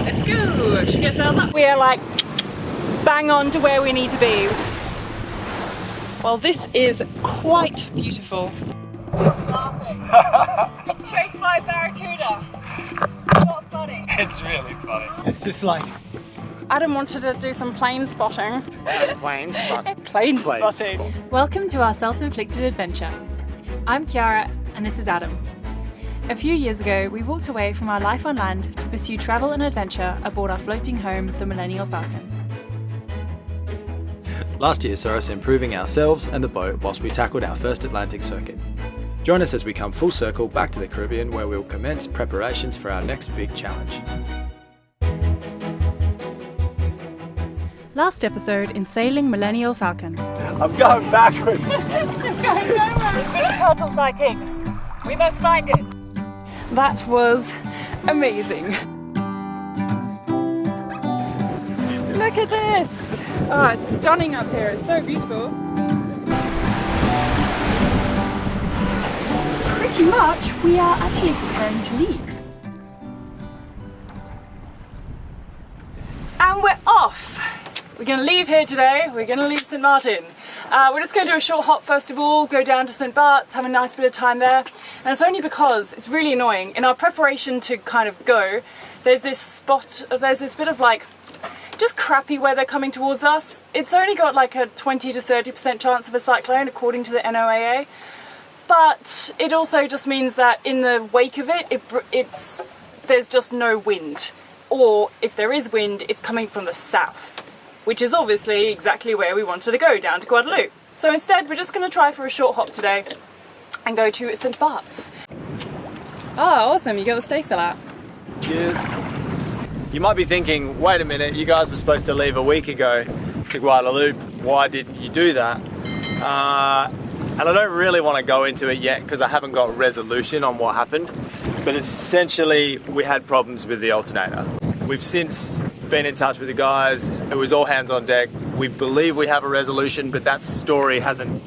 Alright, let's go. Should we get sails up? We are like bang on to where we need to be. Well, this is quite beautiful. Laughing. Being chased by a barracuda. Not funny. It's really funny. It's just like Adam wanted to do some plane spotting. plane spotting. Plane spotting. Welcome to our self-inflicted adventure. I'm Kiara and this is Adam. A few years ago, we walked away from our life on land to pursue travel and adventure aboard our floating home, the Millennial Falcon. Last year saw us improving ourselves and the boat whilst we tackled our first Atlantic circuit. Join us as we come full circle back to the Caribbean, where we'll commence preparations for our next big challenge. Last episode in Sailing Millennial Falcon. I'm going backwards. Going nowhere. It's been a turtle sighting. We must find it. That was amazing. Look at this. Oh, it's stunning up here. It's so beautiful. Pretty much, we are actually preparing to leave. And we're off. We're going to leave here today. We're going to leave St. Martin. We're just going to do a short hop first of all, go down to St. Bart's, have a nice bit of time there. And it's only because it's really annoying. In our preparation to kind of go, there's this bit of like, just crappy weather coming towards us. It's only got like a 20 to 30% chance of a cyclone according to the NOAA. But it also just means that in the wake of it, there's just no wind. Or if there is wind, it's coming from the south, which is obviously exactly where we wanted to go, down to Guadeloupe. So instead, we're just going to try for a short hop today and go to St. Bart's. Oh, awesome, you got the stay sail out. Cheers. You might be thinking, wait a minute, you guys were supposed to leave a week ago to Guadeloupe. Why didn't you do that? And I don't really want to go into it yet because I haven't got resolution on what happened. But essentially, we had problems with the alternator. We've since been in touch with the guys. It was all hands on deck. We believe we have a resolution, but that story hasn't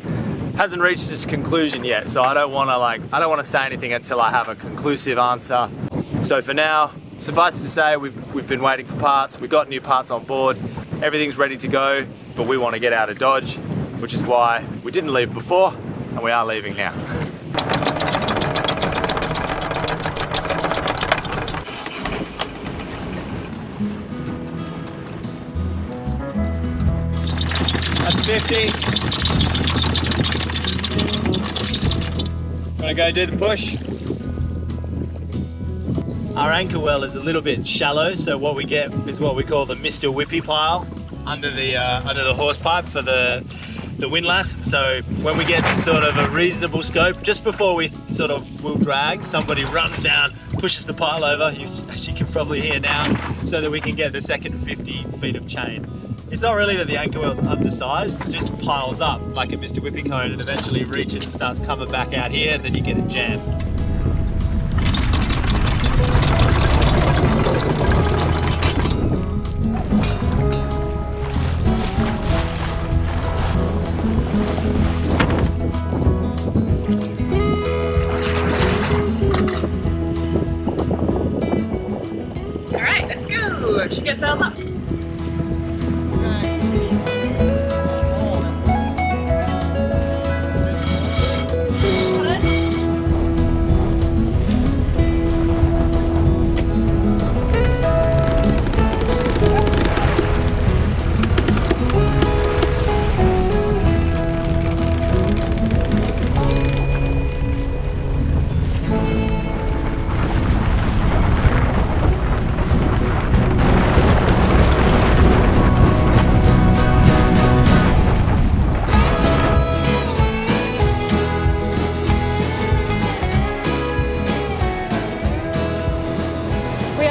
reached its conclusion yet. So I don't want to say anything until I have a conclusive answer. So for now, suffice it to say, we've been waiting for parts. We've got new parts on board. Everything's ready to go, but we want to get out of Dodge, which is why we didn't leave before, and we are leaving now. That's 50. Wanna go do the push? Our anchor well is a little bit shallow, so what we get is what we call the Mr. Whippy pile under the horse pipe for the windlass. So when we get to sort of a reasonable scope, just before we sort of will drag, somebody runs down, pushes the pile over, as you can probably hear now, so that we can get the second 50 feet of chain. It's not really that the anchor well's undersized, it just piles up like a Mr. Whippy cone and eventually reaches and starts coming back out here, and then you get a jam. Alright, let's go. Should we get sails up?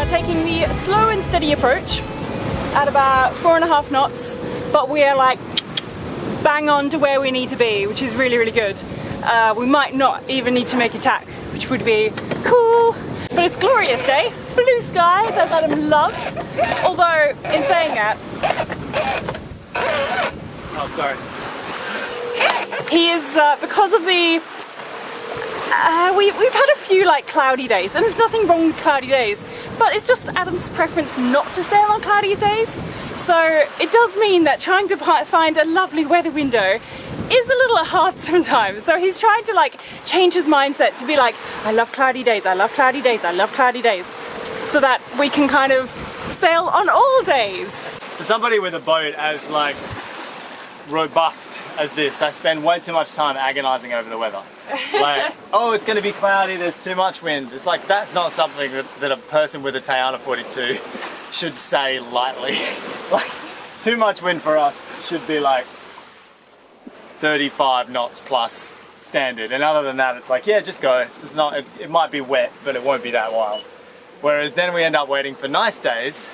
Taking the slow and steady approach at about 4.5 knots, but we are like bang on to where we need to be, which is really, really good. We might not even need to make a tack, which would be cool, but it's glorious day. Blue skies, as Adam loves. Although, in saying that, Oh, sorry. he is, because of the, we've had a few like cloudy days, and there's nothing wrong with cloudy days, but it's just Adam's preference not to sail on cloudy days. So it does mean that trying to find a lovely weather window is a little hard sometimes. So he's trying to like change his mindset to be like, I love cloudy days, I love cloudy days, I love cloudy days, so that we can kind of sail on all days. For somebody with a boat as like robust as this, I spend way too much time agonizing over the weather. Like, oh, it's going to be cloudy, there's too much wind. It's like, that's not something that a person with a Tayana 42 should say lightly. Like, too much wind for us should be like 35 knots plus standard, and other than that it's like, yeah, just go. It might be wet, but it won't be that wild. Whereas then we end up waiting for nice days,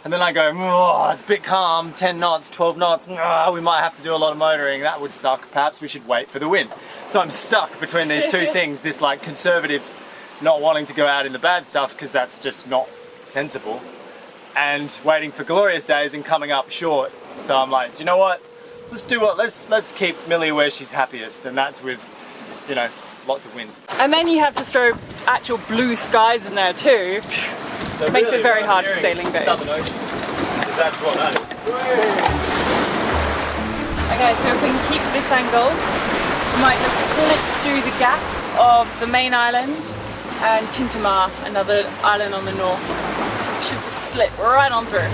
and then I go, oh, it's a bit calm, 10 knots, 12 knots, oh, we might have to do a lot of motoring, that would suck, perhaps we should wait for the wind. So I'm stuck between these two things, this like conservative not wanting to go out in the bad stuff because that's just not sensible, and waiting for glorious days and coming up short. So I'm like, you know what? Let's keep Millie where she's happiest, and that's with, you know, lots of wind. And then you have to throw actual blue skies in there too. So makes really it very what hard I'm for hearing sailing is days. Southern Ocean. That's what that is. Okay, so if we can keep this angle, we might just slip through the gap of the main island and Tintamar, another island on the north. Should just slip right on through.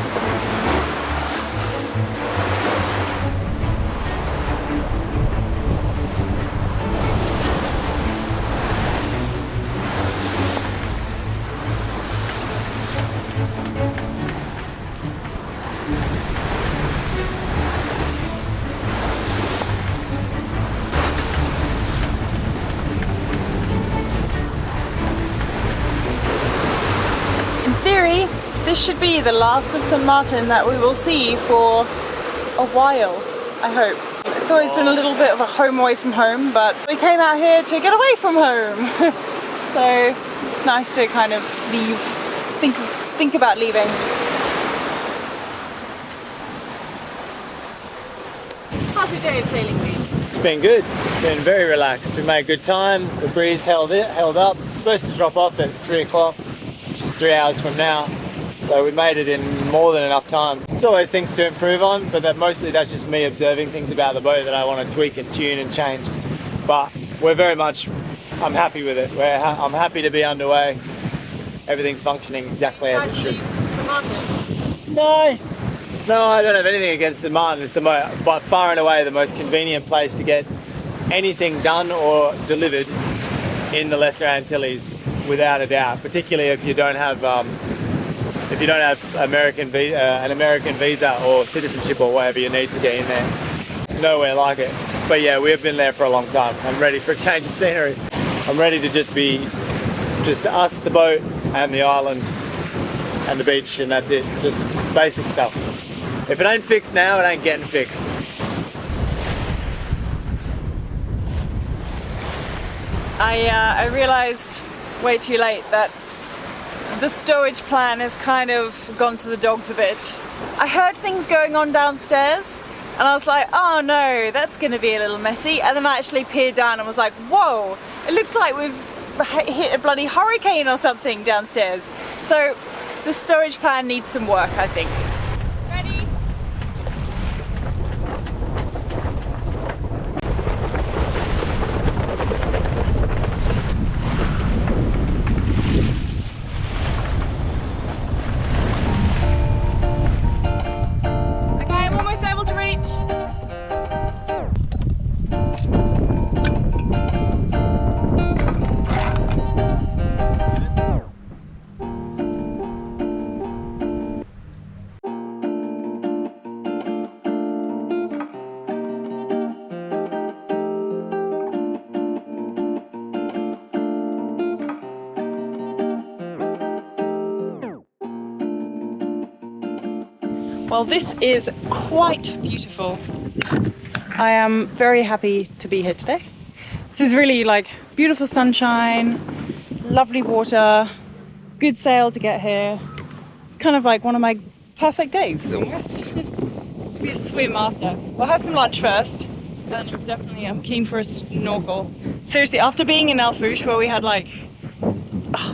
This should be the last of St. Martin that we will see for a while, I hope. It's always been a little bit of a home away from home, but we came out here to get away from home. So it's nice to kind of leave, think about leaving. How's your day of sailing been? It's been good. It's been very relaxed. We made good time. The breeze held up. It's supposed to drop off at 3 o'clock, which is 3 hours from now. So we made it in more than enough time. There's always things to improve on, but mostly that's just me observing things about the boat that I want to tweak and tune and change. But we're very much, I'm happy with it. I'm happy to be underway. Everything's functioning exactly as it should. St. Martin? No, I don't have anything against St. Martin. It's by far and away the most convenient place to get anything done or delivered in the Lesser Antilles, without a doubt. Particularly if you don't have an American visa or citizenship or whatever you need to get in there. Nowhere like it. But yeah, we have been there for a long time. I'm ready for a change of scenery. I'm ready to just be us, the boat, and the island, and the beach, and that's it. Just basic stuff. If it ain't fixed now, it ain't getting fixed. I realised way too late that the stowage plan has kind of gone to the dogs a bit. I heard things going on downstairs and I was like, oh no, that's going to be a little messy. And then I actually peered down and was like, whoa, it looks like we've hit a bloody hurricane or something downstairs. So the stowage plan needs some work, I think. Ready? Well, this is quite beautiful. I am very happy to be here today. This is really like beautiful sunshine, lovely water, good sail to get here. It's kind of like one of my perfect days almost. Maybe a swim after. We'll have some lunch first, and definitely I'm keen for a snorkel. Seriously, after being in Elfouche where we had like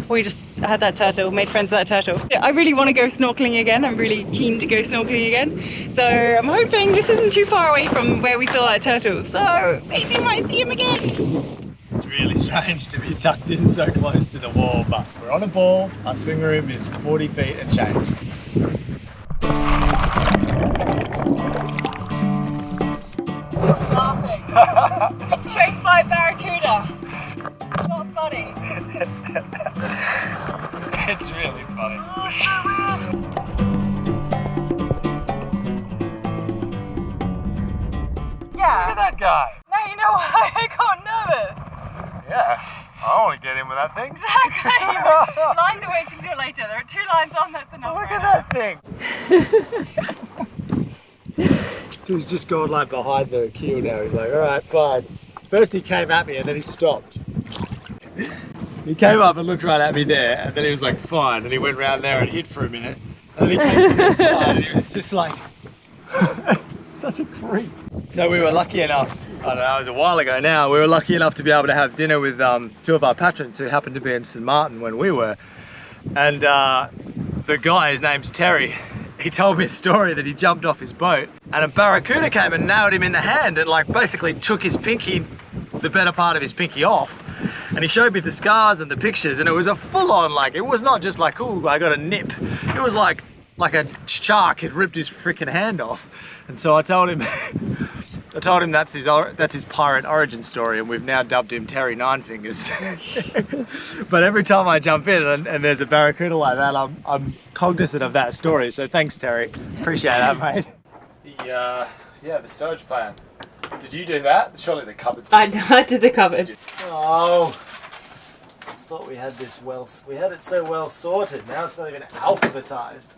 we just had that turtle, made friends with that turtle. I really want to go snorkeling again. I'm really keen to go snorkeling again. So I'm hoping this isn't too far away from where we saw that turtle. So maybe we might see him again. It's really strange to be tucked in so close to the wall, but we're on a ball. Our swim room is 40 feet and change. Laughing. It's chased by a barracuda. Not funny. It's really funny. Oh, so weird. Yeah. Look at that guy. Now you know why I got nervous. Yeah, I want to get in with that thing. Exactly. Lines are waiting till later. There are 2 lines on, that's enough. Look right at that thing. He's just gone like behind the keel now. He's like, all right, fine. First he came at me and then he stopped. He came up and looked right at me there, and then he was like, fine. And he went round there and hid for a minute. And then he came to this side and he was just like, such a creep. So we were lucky enough, I don't know, it was a while ago now, we were lucky enough to be able to have dinner with 2 of our patrons who happened to be in St. Martin when we were. And the guy, his name's Terry, he told me a story that he jumped off his boat and a barracuda came and nailed him in the hand and like basically took his pinky, the better part of his pinky off. And he showed me the scars and the pictures, and it was a full-on, like, it was not just like, oh, I got a nip. It was like a shark had ripped his freaking hand off. And so I told him that's his pirate origin story, and we've now dubbed him Terry Nine Fingers. But every time I jump in and there's a barracuda like that, I'm cognizant of that story. So thanks, Terry. Appreciate that, mate. The storage plan. Did you do that? Surely the cupboards. I did the cupboards. Oh, I thought we had this we had it so well sorted. Now it's not even alphabetized.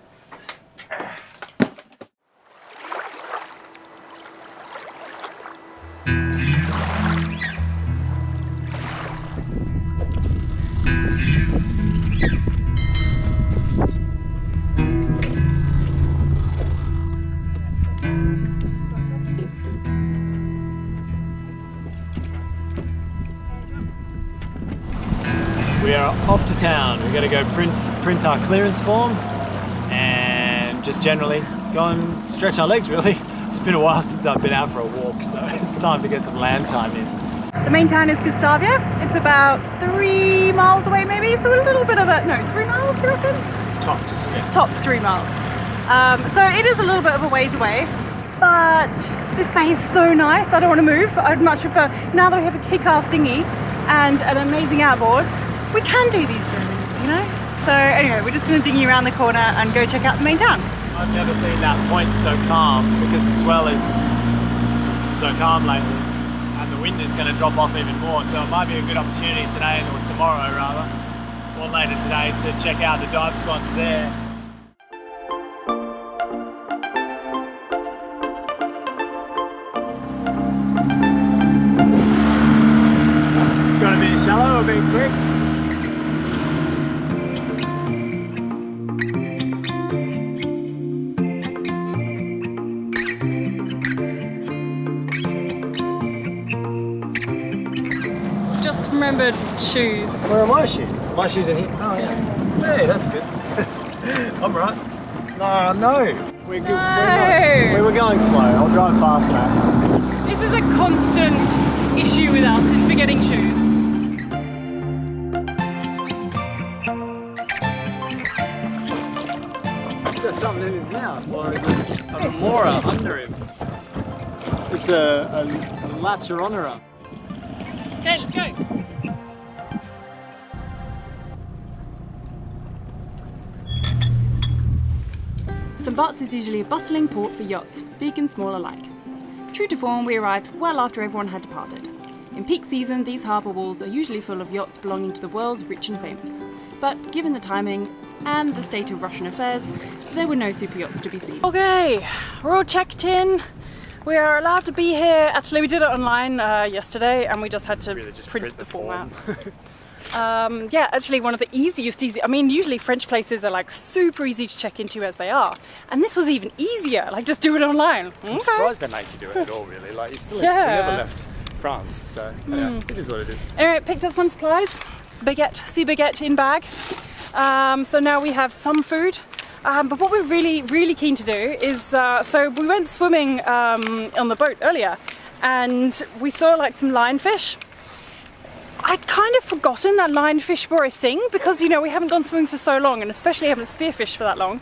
We are off to town. We're going to go print our clearance form and just generally go and stretch our legs, really. It's been a while since I've been out for a walk, so it's time to get some land time in. The main town is Gustavia. It's about 3 miles away maybe, so a little bit of a, no, 3 miles you reckon? Tops, yeah. Tops 3 miles. So it is a little bit of a ways away, but this bay is so nice, I don't want to move. I'd much prefer, now that we have a kick-ass dinghy and an amazing outboard, we can do these journeys, you know? So anyway, we're just going to dinghy around the corner and go check out the main town. I've never seen that point so calm because the swell is so calm lately and the wind is going to drop off even more, so it might be a good opportunity today, or tomorrow rather, or later today, to check out the dive spots there. Gonna be shallow or being quick? Just remembered shoes. Where are my shoes? My shoes in here. Oh yeah. Hey, that's good. I'm right. No. We're good. No. We were going slow. I'll drive fast, mate. This is a constant issue with us, is forgetting shoes. He's got something in his mouth, or is it a remora under him? It's a lacheronera. Okay, let's go. St. Bart's is usually a bustling port for yachts, big and small alike. True to form, we arrived well after everyone had departed. In peak season, these harbour walls are usually full of yachts belonging to the world's rich and famous. But given the timing and the state of Russian affairs, there were no super yachts to be seen. Okay, we're all checked in. We are allowed to be here. Actually, we did it online yesterday, and we just had to print the form out. Yeah, actually one of the easiest, I mean, usually French places are like super easy to check into as they are. And this was even easier, like just do it online. I'm surprised they make you do it at all, really. Like, you still never left France, so yeah, it is what it is. Anyway, picked up some supplies. sea baguette in bag. So now we have some food. But what we're really keen to do is, so we went swimming on the boat earlier and we saw like some lionfish. I'd kind of forgotten that lionfish were a thing because, you know, we haven't gone swimming for so long, and especially haven't spearfished for that long.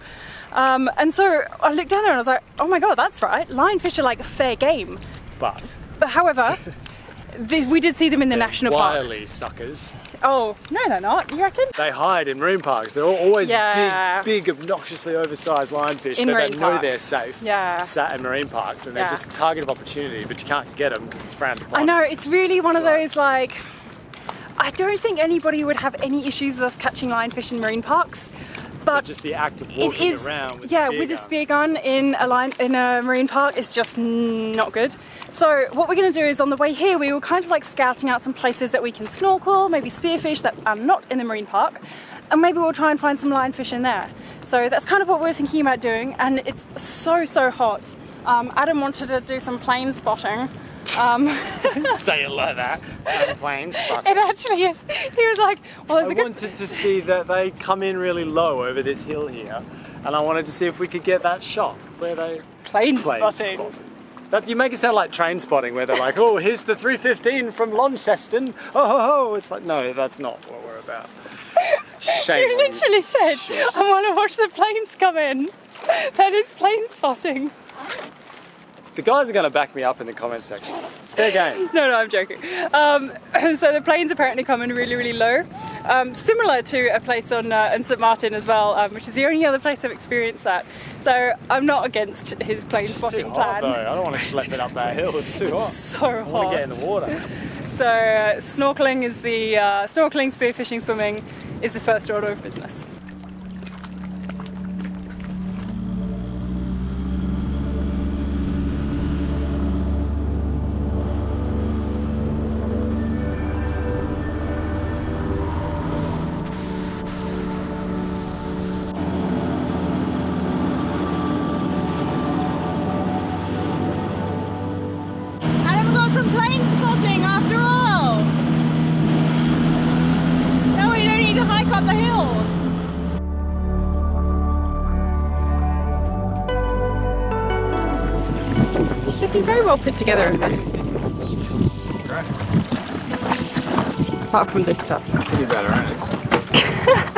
And so I looked down there and I was like, oh my god, that's right, lionfish are like fair game. But however, we did see them in the national park. wily suckers. Oh, no they're not, you reckon? They hide in marine parks. They're always Yeah. big, obnoxiously oversized lionfish In that marine they know they're parks. safe. Yeah. Sat in marine parks, and they're Yeah. just a target of opportunity, but you can't get them because it's frowned upon. I know, it's really one of So- those like, I don't think anybody would have any issues with us catching lionfish in marine parks, but Just the act of it walking is, around with yeah, spear with a gun. spear gun in a marine park is just not good. So what we're going to do is on the way here we were kind of like scouting out some places that we can snorkel, maybe spearfish that are not in the marine park, and maybe we'll try and find some lionfish in there. So that's kind of what we're thinking about doing, and it's so hot. Adam wanted to do some plane spotting. Say it like that. Some plane spotting. It actually is. He was like, well, there's I a good... wanted to see that they come in really low over this hill here, and I wanted to see if we could get that shot where they Plane plane spotting. spotted. That, you make it sound like train spotting, where they're like, oh, here's the 315 from Launceston. Oh, it's like, no, that's not what we're about. Shame. You on literally said, Shit. I want to watch the planes come in. That is plane spotting. The guys are going to back me up in the comments section. It's fair game. No, I'm joking. So the planes apparently come in really low, similar to a place on in St Martin as well, which is the only other place I've experienced that. So I'm not against his plane It's just spotting too hot, plan. though. I don't want to schlep it up that hill. It's too hot. So I want to hot. get in the water. So snorkeling is the snorkeling, spearfishing, swimming is the first order of business. Adam got some plane spotting after all. Now we don't need to hike up the hill. She's looking very well put together. Apart from this stuff. Pretty better, aren't it?